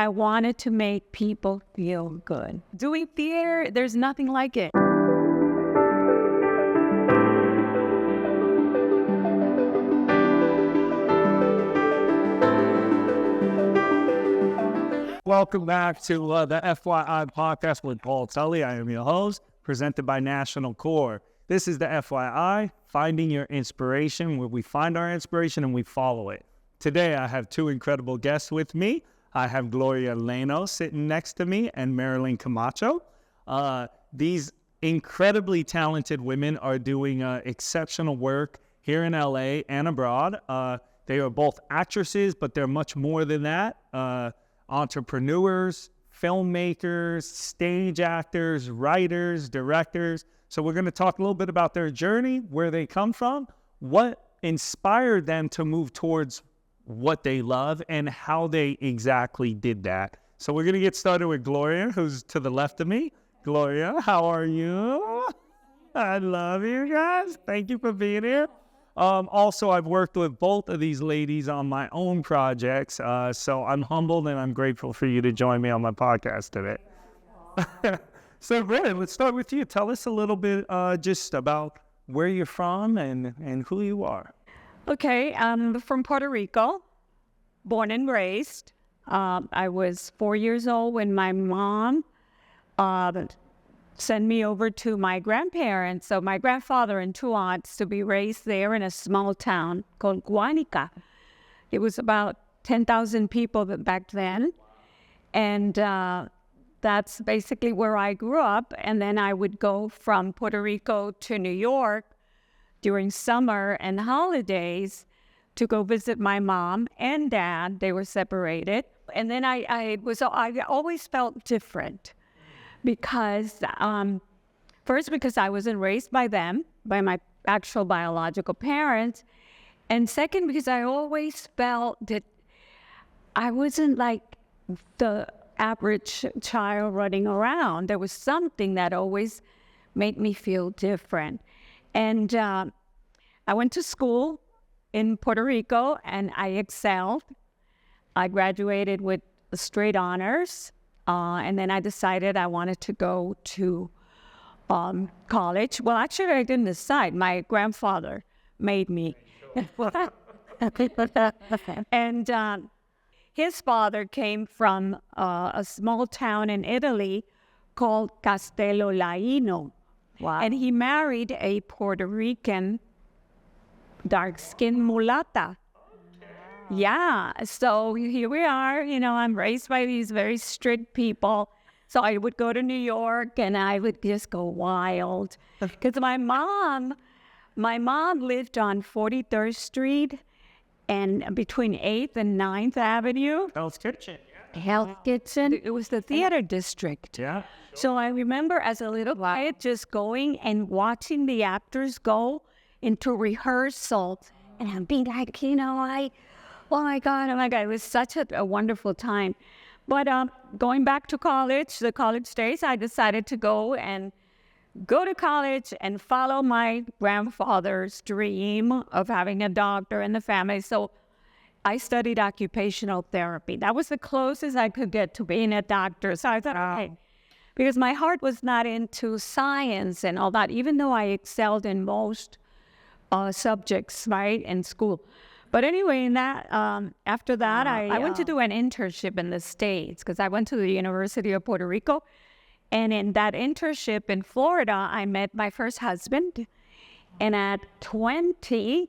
I wanted to make people feel good. Doing theater, there's nothing like it. Welcome back to the FYI podcast with Paul Tully. I am your host, presented by National Core. This is the FYI, Finding Your Inspiration, where we find our inspiration and we follow it. Today, I have two incredible guests with me. I have Gloria Laino sitting next to me and Marilyn Camacho. These incredibly talented women are doing exceptional work here in LA and abroad. They are both actresses, but they're much more than that. Entrepreneurs, filmmakers, stage actors, writers, directors. So we're going to talk a little bit about their journey, where they come from, what inspired them to move towards what they love, and how they exactly did that. So we're going to get started with Gloria, who's to the left of me. Gloria, how are you? I love you guys. Thank you for being here. Also, I've worked with both of these ladies on my own projects, so I'm humbled and I'm grateful for you to join me on my podcast today. So, Brandon, let's start with you. Tell us a little bit just about where you're from and who you are. Okay, I'm from Puerto Rico, born and raised. I was 4 years old when my mom sent me over to my grandparents, so my grandfather and two aunts, to be raised there in a small town called Guanica. It was about 10,000 people back then, and that's basically where I grew up. And then I would go from Puerto Rico to New York during summer and holidays to go visit my mom and dad. They were separated. And then I always felt different because, first, because I wasn't raised by them, by my actual biological parents. And second, because I always felt that I wasn't like the average child running around. There was something that always made me feel different. And I went to school in Puerto Rico, and I excelled. I graduated with straight honors, and then I decided I wanted to go to college. Well, actually, I didn't decide. My grandfather made me. And his father came from a small town in Italy called Castello Laino. Wow. And he married a Puerto Rican dark-skinned mulata. Yeah, so here we are. You know, I'm raised by these very strict people. So I would go to New York and I would just go wild. Because my mom lived on 43rd Street and between 8th and 9th Avenue. Hell's Kitchen. Hell's Kitchen. It was the theater district. Yeah. So I remember as a little kid just going and watching the actors go into rehearsal. And I'm being like, oh my God. It was such a wonderful time. But going back to college, the college days, I decided to go to college and follow my grandfather's dream of having a doctor in the family. So I studied occupational therapy. That was the closest I could get to being a doctor. So I thought, okay, because my heart was not into science and all that, even though I excelled in most subjects, right, in school. But anyway, after that, I went to do an internship in the States because I went to the University of Puerto Rico. And in that internship in Florida, I met my first husband. And at 20,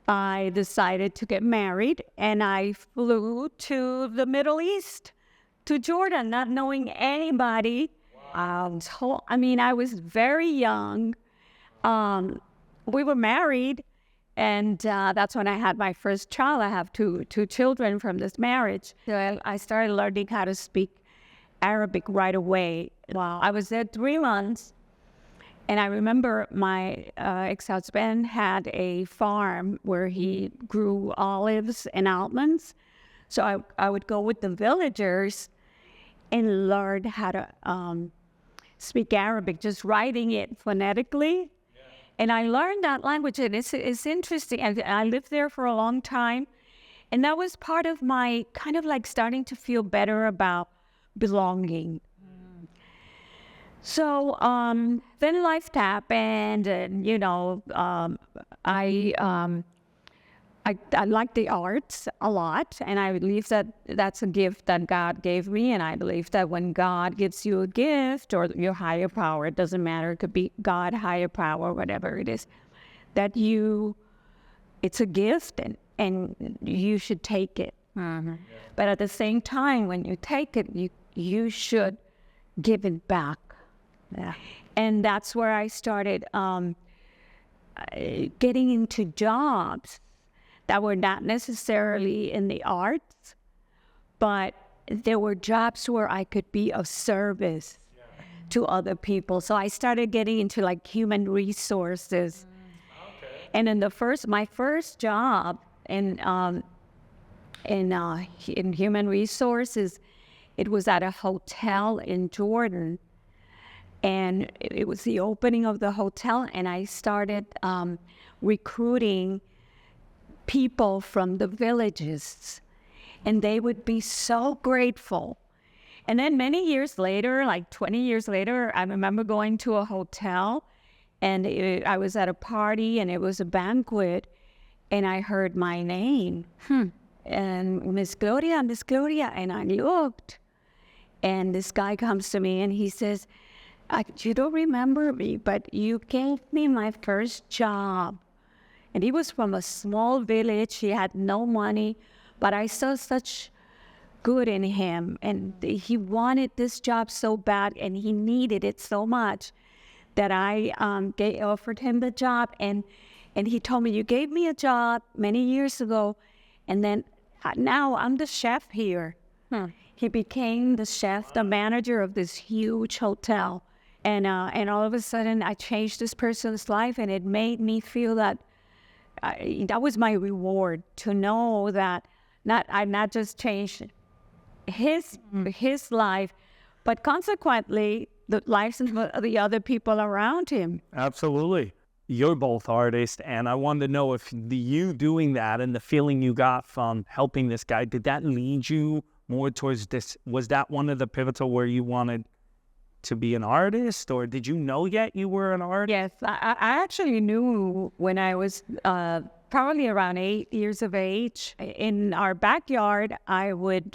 I decided to get married. And I flew to the Middle East, to Jordan, not knowing anybody. Wow. I was very young. We were married. And that's when I had my first child. I have two children from this marriage. So I started learning how to speak Arabic right away. Wow. I was there 3 months, and I remember my ex-husband had a farm where he grew olives and almonds. So I would go with the villagers and learn how to speak Arabic, just writing it phonetically. And I learned that language, and it's interesting. And I lived there for a long time. And that was part of my kind of like starting to feel better about belonging. So then life happened, and I like the arts a lot, and I believe that that's a gift that God gave me, and I believe that when God gives you a gift or your higher power, it doesn't matter, it could be God, higher power, whatever it is, that it's a gift, and you should take it. But at the same time, when you take it, you should give it back. Yeah. And that's where I started getting into jobs that were not necessarily in the arts, but there were jobs where I could be of service to other people. So I started getting into like human resources. And then my first job in human resources, it was at a hotel in Jordan. And it was the opening of the hotel, and I started recruiting people from the villages, and they would be so grateful. And then many years later, like 20 years later, I remember going to a hotel, and I was at a party, and it was a banquet, and I heard my name, and Miss Gloria, and I looked, and this guy comes to me, and he says, you don't remember me, but you gave me my first job. And he was from a small village. He had no money, but I saw such good in him. And he wanted this job so bad, and he needed it so much that I offered him the job. And he told me, you gave me a job many years ago, and then now I'm the chef here. He became the chef, the manager of this huge hotel. And all of a sudden, I changed this person's life, and it made me feel that that was my reward, to know that I not just changed his life, but consequently the lives of the other people around him. Absolutely. You're both artists, and I wanted to know if you doing that and the feeling you got from helping this guy, did that lead you more towards this? Was that one of the pivotal where you wanted to be an artist, or did you know yet you were an artist? Yes, I actually knew when I was probably around 8 years of age. In our backyard, I would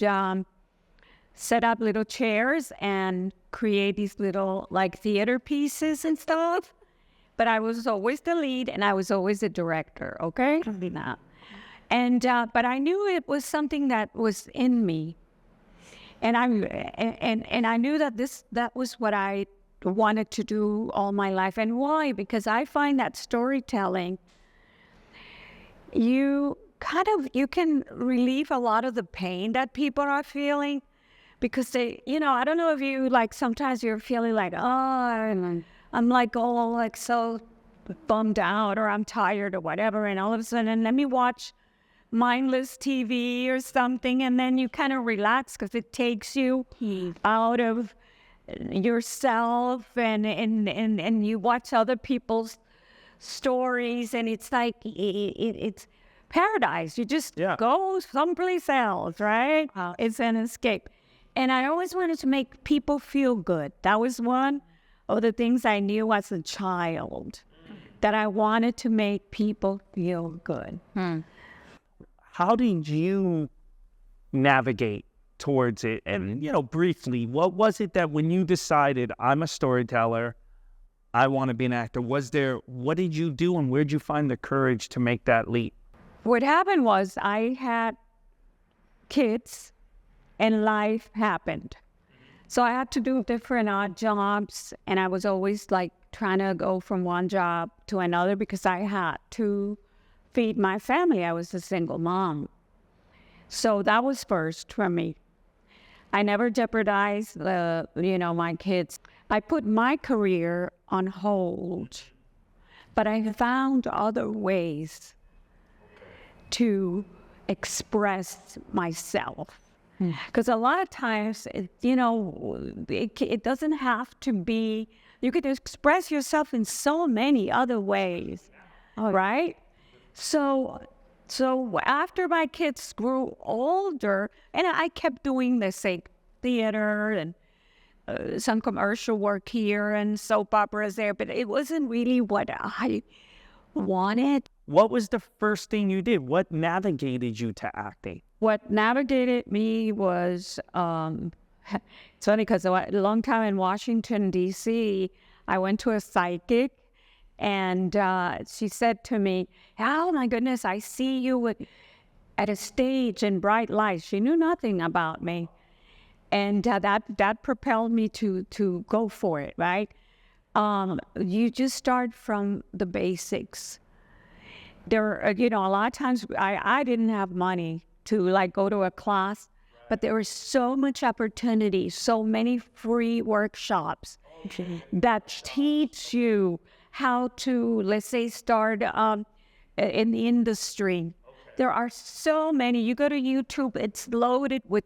set up little chairs and create these little like theater pieces and stuff. But I was always the lead, and I was always the director, okay? And but I knew it was something that was in me. And I knew that was what I wanted to do all my life. And why? Because I find that storytelling, you can relieve a lot of the pain that people are feeling, because they, I don't know if you, like, sometimes you're feeling like, oh, I'm like all like so bummed out, or I'm tired or whatever, and all of a sudden let me watch mindless TV or something, and then you kind of relax because it takes you out of yourself, and you watch other people's stories, and it's like it's paradise. You just go someplace else, right? It's an escape. And I always wanted to make people feel good. That was one of the things I knew as a child, that I wanted to make people feel good. How did you navigate towards it? And, briefly, what was it that when you decided, I'm a storyteller, I want to be an actor, what did you do, and where did you find the courage to make that leap? What happened was I had kids, and life happened. So I had to do different odd jobs, and I was always like trying to go from one job to another because I had to feed my family. I was a single mom. So that was first for me. I never jeopardized my kids. I put my career on hold, but I found other ways to express myself. Because a lot of times, it doesn't have to be, you could express yourself in so many other ways, right? So So after my kids grew older, and I kept doing the same theater and some commercial work here and soap operas there, but it wasn't really what I wanted. What was the first thing you did? What navigated you to acting? What navigated me was, it's funny because a long time in Washington, D.C., I went to a psychic, and she said to me, oh my goodness, I see you at a stage in bright lights. She knew nothing about me. And that propelled me to go for it, right? You just start from the basics. There, a lot of times I didn't have money to like go to a class, but there was so much opportunity, so many free workshops that teach you how to, let's say, start in the industry. There are so many. You go to YouTube, it's loaded with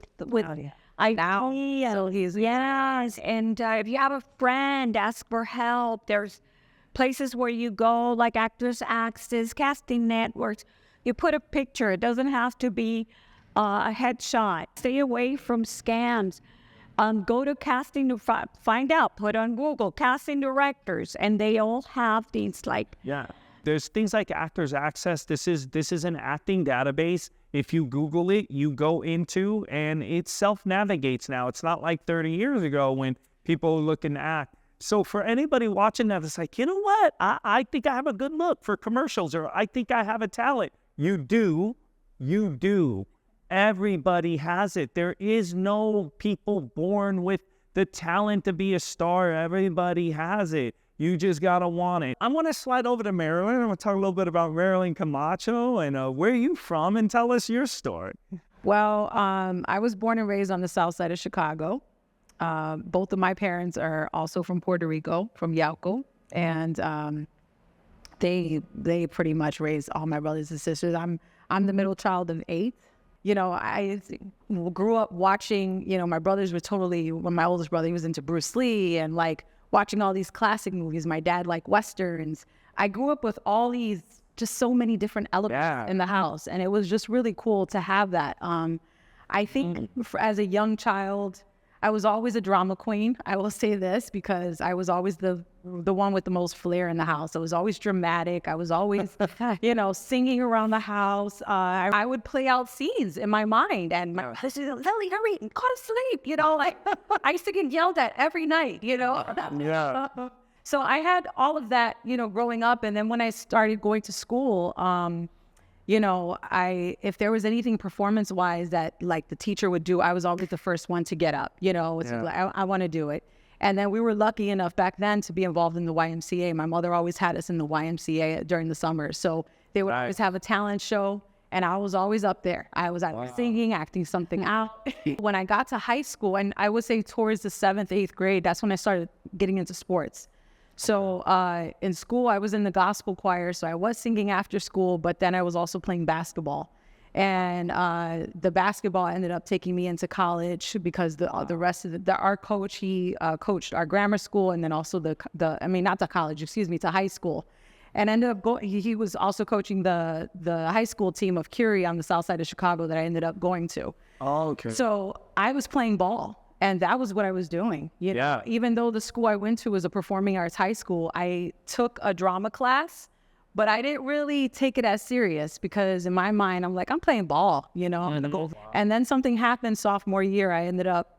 ideas. Yes, and if you have a friend, ask for help. There's places where you go, like Actors Access, casting networks. You put a picture. It doesn't have to be a headshot. Stay away from scams. Go to casting to find out. Put on Google casting directors, and they all have these like. Yeah, there's things like Actors Access. This is an acting database. If you Google it, you go into, and it self-navigates now. It's not like 30 years ago when people were looking to act. So for anybody watching that, it's like, you know what? I think I have a good look for commercials, or I think I have a talent. You do. Everybody has it. There is no people born with the talent to be a star. Everybody has it. You just got to want it. I want to slide over to Marilyn. I want to talk a little bit about Marilyn Camacho and where are you from, and tell us your story. Well, I was born and raised on the south side of Chicago. Both of my parents are also from Puerto Rico, from Yauco, and they pretty much raised all my brothers and sisters. I'm the middle child of 8. I grew up watching, my brothers were when my oldest brother, he was into Bruce Lee and like watching all these classic movies. My dad liked Westerns. I grew up with all these, just so many different elements in the house. And it was just really cool to have that. I think as a young child, I was always a drama queen. I will say this because I was always the one with the most flair in the house. I was always dramatic. I was always, singing around the house. I would play out scenes in my mind, and my brother said, "Lily, hurry, go to sleep." I used to get yelled at every night. Yeah. So I had all of that, growing up, and then when I started going to school, if there was anything performance-wise that like the teacher would do, I was always the first one to get up, I want to do it. And then we were lucky enough back then to be involved in the YMCA. My mother always had us in the YMCA during the summer. So they would always have a talent show, and I was always up there. I was either singing, acting something out. When I got to high school, and I would say towards the 7th, 8th grade, that's when I started getting into sports. So in school, I was in the gospel choir, so I was singing after school, but then I was also playing basketball. And the basketball ended up taking me into college because the rest of our coach, he coached our grammar school, and then also to high school. And ended up going, he was also coaching the high school team of Curie on the south side of Chicago that I ended up going to. Oh, okay. So I was playing ball. And that was what I was doing. Even though the school I went to was a performing arts high school, I took a drama class, but I didn't really take it as serious because in my mind, I'm like, I'm playing ball, And then something happened sophomore year. I ended up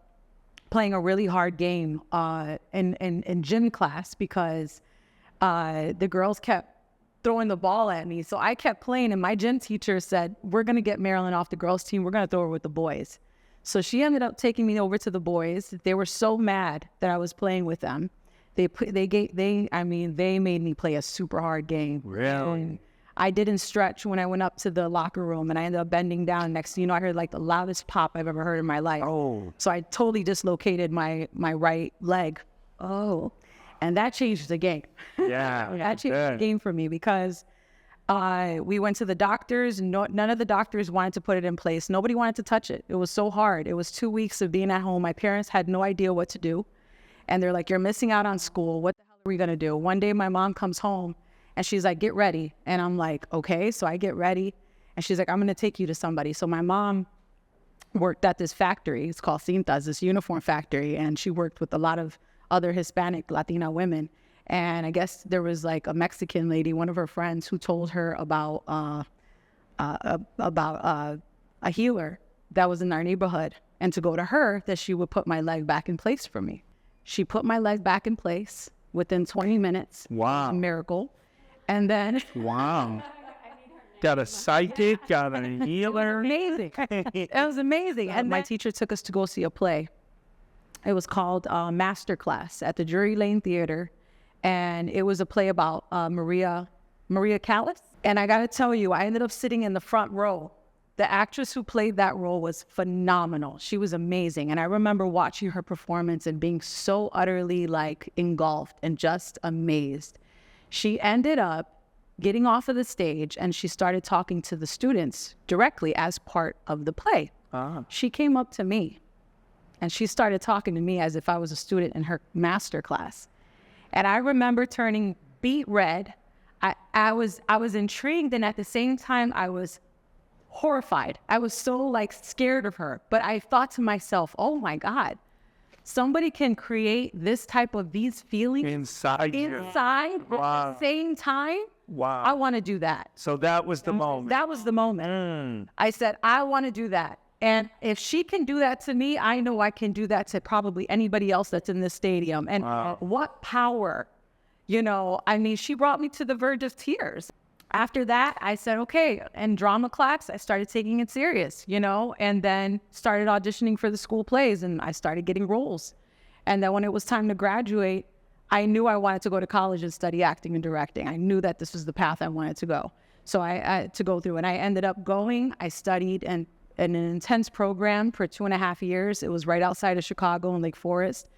playing a really hard game in gym class because the girls kept throwing the ball at me. So I kept playing, and my gym teacher said, we're going to get Marilyn off the girls' team. We're going to throw her with the boys. So she ended up taking me over to the boys. They were so mad that I was playing with them. They made me play a super hard game. Really? And I didn't stretch when I went up to the locker room, and I ended up bending down. Next thing you know, I heard like the loudest pop I've ever heard in my life. Oh. So I totally dislocated my right leg. Oh. And that changed the game. Yeah. That changed the game for me because we went to the doctors. None of the doctors wanted to put it in place. Nobody wanted to touch it. It was so hard. It was 2 weeks of being at home. My parents had no idea what to do. And they're like, you're missing out on school. What the hell are we going to do? One day my mom comes home and she's like, get ready. And I'm like, okay. So I get ready. And she's like, I'm going to take you to somebody. So my mom worked at this factory. It's called Cintas, this uniform factory. And she worked with a lot of other Hispanic Latina women. And I guess there was like a Mexican lady, one of her friends, who told her about a healer that was in our neighborhood, and to go to her, that she would put my leg back in place for me. She put my leg back in place within 20 minutes. Wow. A miracle. And then Wow. Got a psychic, got a healer. amazing. It was amazing. And my teacher took us to go see a play. It was called Masterclass at the Drury Lane Theater. And it was a play about Maria Callas. And I got to tell you, I ended up sitting in the front row. The actress who played that role was phenomenal. She was amazing. And I remember watching her performance and being so utterly like engulfed and just amazed. She ended up getting off of the stage and she started talking to the students directly as part of the play. She came up to me and she started talking to me as if I was a student in her master class. And I remember turning beet red. I was intrigued, and at the same time I was horrified. I was so like scared of her, but I thought to myself, oh my God, somebody can create this type of these feelings Inside you. at the same time. Wow. I want to do that. So that was the moment. That was the moment. I said, I want to do that. And if she can do that to me, I know I can do that to probably anybody else that's in this stadium. And what power, you know, I mean, she brought me to the verge of tears. After that, I said, okay, and drama class, I started taking it serious, you know, and then started auditioning for the school plays, and I started getting roles. And then when it was time to graduate, I knew I wanted to go to college and study acting and directing. I knew that this was the path I wanted to go. So I to go through, and I ended up going. I studied in an intense program for 2.5 years. It was right outside of Chicago in Lake Forest.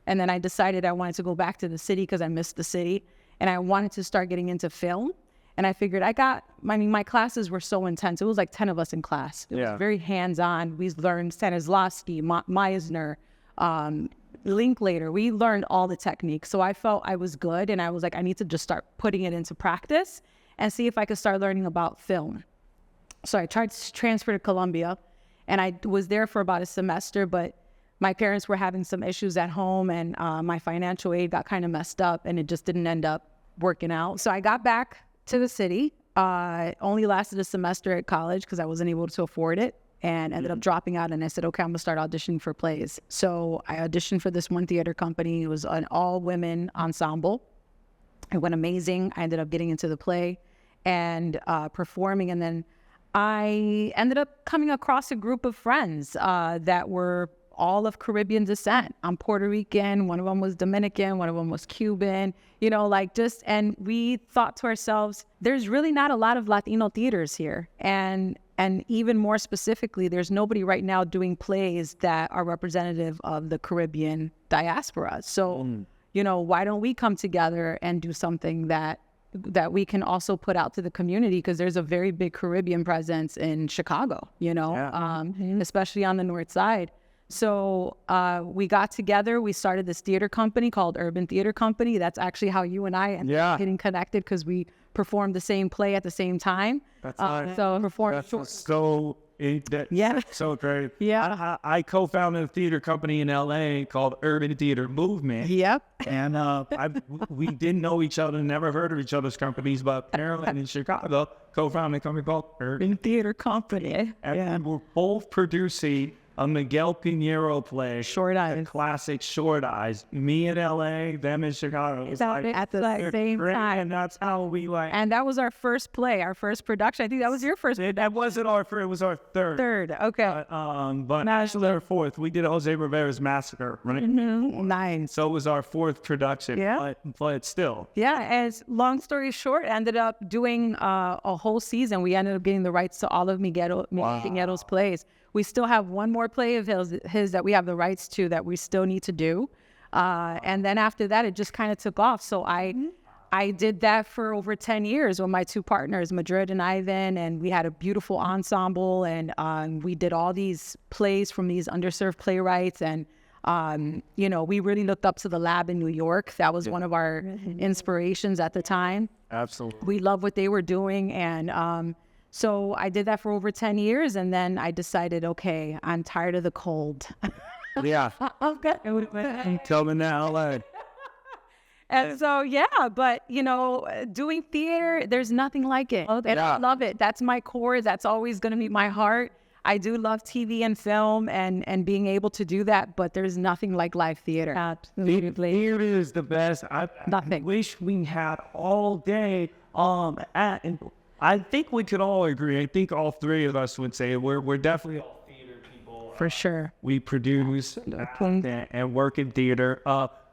And then I decided I wanted to go back to the city because I missed the city, and I wanted to start getting into film. And I figured my classes were so intense. It was like 10 of us in class. It was very hands-on. We learned Stanislavski, Meisner, Linklater. We learned all the techniques. So I felt I was good, and I was like, I need to just start putting it into practice and see if I could start learning about film. So I tried to transfer to Columbia, and I was there for about a semester, but my parents were having some issues at home, and my financial aid got kind of messed up, and it just didn't end up working out. So I got back to the city. Only lasted a semester at college because I wasn't able to afford it, and ended up dropping out. And I said, okay, I'm gonna start auditioning for plays. So I auditioned for this one theater company. It was an all-women ensemble. It went amazing. I ended up getting into the play and performing. And then I ended up coming across a group of friends that were all of Caribbean descent. I'm Puerto Rican, one of them was Dominican, one of them was Cuban, you know, like just, and we thought to ourselves, there's really not a lot of Latino theaters here. And even more specifically, there's nobody right now doing plays that are representative of the Caribbean diaspora. So, you know, why don't we come together and do something that we can also put out to the community, because there's a very big Caribbean presence in Chicago, you know, especially on the north side. So we got together, we started this theater company called Urban Theater Company. That's actually how you and I ended up getting connected, because we performed the same play at the same time. That's nice. So performed. That's so great. Yeah. I co-founded a theater company in LA called Urban Theater Movement. Yep. And we didn't know each other, never heard of each other's companies, but Marilyn in Chicago co-founded a company called Urban Theater Company. And we're both producing a Miguel Pinheiro play, Short Eyes, the classic Short Eyes. Me in LA, them in Chicago. It's like, at the same time. And that's how we like. And that was our first play, our first production. I think that was your first. That wasn't our first. It was our third. Okay. But actually our fourth. We did Jose Rivera's Massacre, right? Nice. So it was our fourth production. Yeah. But still. Yeah. As long story short, ended up doing a whole season. We ended up getting the rights to all of Pinheiro's plays. We still have one more play of his that we have the rights to that we still need to do. And then after that, it just kind of took off. So I did that for over 10 years with my two partners, Madrid and Ivan, and we had a beautiful ensemble, and we did all these plays from these underserved playwrights. And, you know, we really looked up to the lab in New York. That was one of our inspirations at the time. Absolutely. We loved what they were doing. And So I did that for over 10 years. And then I decided, okay, I'm tired of the cold. Yeah. Okay. Tell me now, like. And so, yeah, but, you know, doing theater, there's nothing like it. And I love it. That's my core. That's always going to be my heart. I do love TV and film and being able to do that, but there's nothing like live theater. Absolutely. Theater is the best. I wish we had all day. And I think we could all agree. I think all three of us would say we're definitely all theater people. For sure. We produce and work in theater.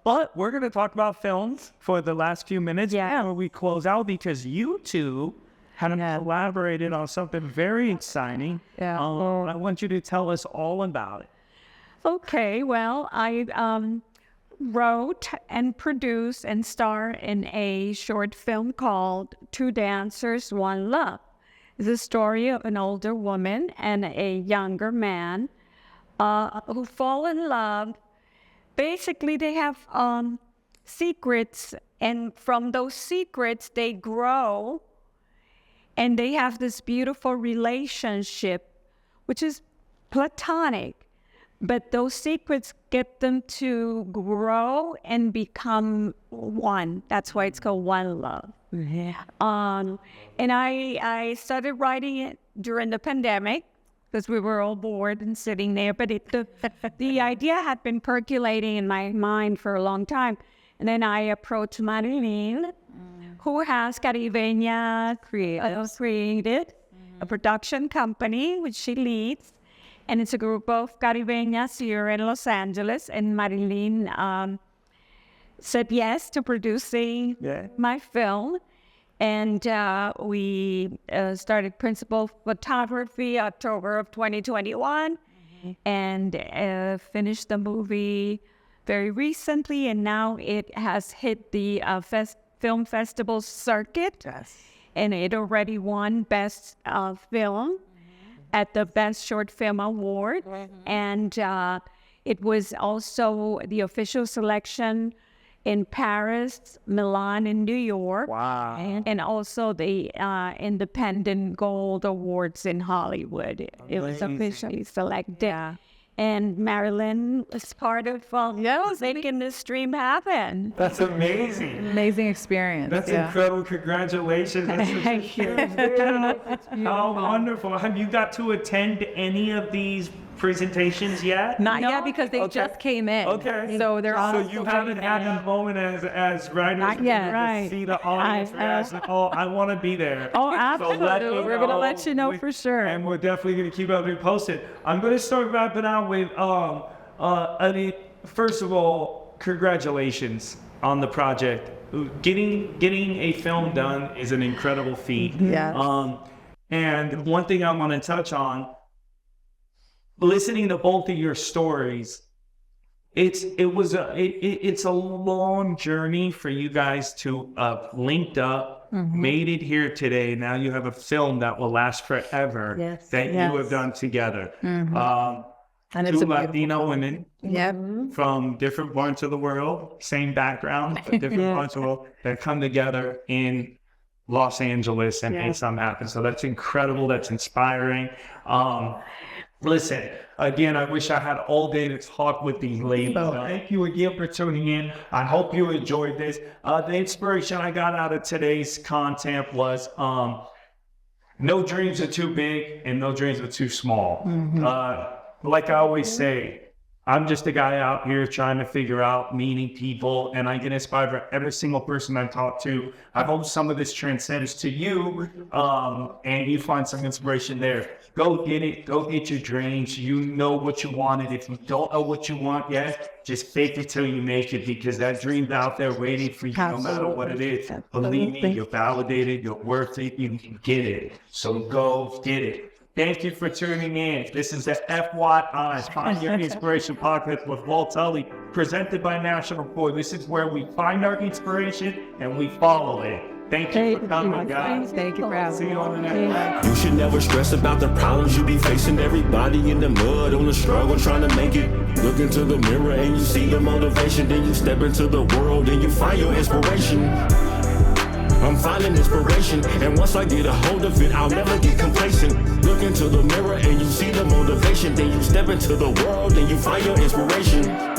But we're going to talk about films for the last few minutes before we close out, because you two have collaborated on something very exciting. Yeah. I want you to tell us all about it. Okay, well, I wrote and produced and star in a short film called Two Dancers, One Love. It's a story of an older woman and a younger man who fall in love. Basically, they have secrets, and from those secrets, they grow, and they have this beautiful relationship, which is platonic. But those secrets get them to grow and become one. That's why it's called One Love. Yeah. And I started writing it during the pandemic, because we were all bored and sitting there. But the idea had been percolating in my mind for a long time. And then I approached Marilyn, who has Caribeña created a production company, which she leads. And it's a group of Caribeñas here in Los Angeles. And Marilyn said yes to producing my film. And we started principal photography October of 2021 and finished the movie very recently. And now it has hit the film festival circuit. Yes. And it already won Best Film at the Best Short Film Award. And it was also the official selection in Paris, Milan, and New York. Wow. And also the Independent Gold Awards in Hollywood. It was officially selected. Yeah. And Marilyn was part of making this dream happen. That's amazing. Amazing experience. That's incredible. Congratulations. Thank you. How wonderful. Have you got to attend any of these presentations yet? Not yet, because they just came in. Okay. So they're all. So you haven't had that moment as writers. Not yet, to right. see the audience reaction. Oh, I want to be there. Oh, absolutely. We're going to let you know for sure. And we're definitely going to keep everything posted. I'm going to start wrapping out with, first of all, congratulations on the project. Getting a film done is an incredible feat. Yeah. And one thing I want to touch on, listening to both of your stories, it's a long journey for you guys to linked up, made it here today. Now you have a film that will last forever that you have done together. And it's two Latino women Yep. from different parts of the world, same background, but different parts of the world, that come together in Los Angeles and make something happen. So that's incredible. That's inspiring. Listen, again, I wish I had all day to talk with these ladies. Thank you again for tuning in. I hope you enjoyed this. The inspiration I got out of today's content was no dreams are too big and no dreams are too small. Like I always say, I'm just a guy out here trying to figure out meeting people, and I get inspired by every single person I talk to. I hope some of this transcends to you, and you find some inspiration there. Go get it. Go get your dreams. You know what you wanted. If you don't know what you want yet, just fake it till you make it, because that dream's out there waiting for you no matter what it is. Believe me, you're validated. You're worth it. You can get it. So go get it. Thank you for tuning in. This is the FYI, Find Your Inspiration podcast with Walt Tully, presented by National Boy. This is where we find our inspiration and we follow it. Thank you for coming, guys. Thank you for having See me. you on the next one. You should never stress about the problems you be facing. Everybody in the mud on the struggle trying to make it. Look into the mirror and you see the motivation. Then you step into the world and you find your inspiration. I'm finding inspiration, and once I get a hold of it, I'll never get complacent. Look into the mirror and you see the motivation, then you step into the world and you find your inspiration.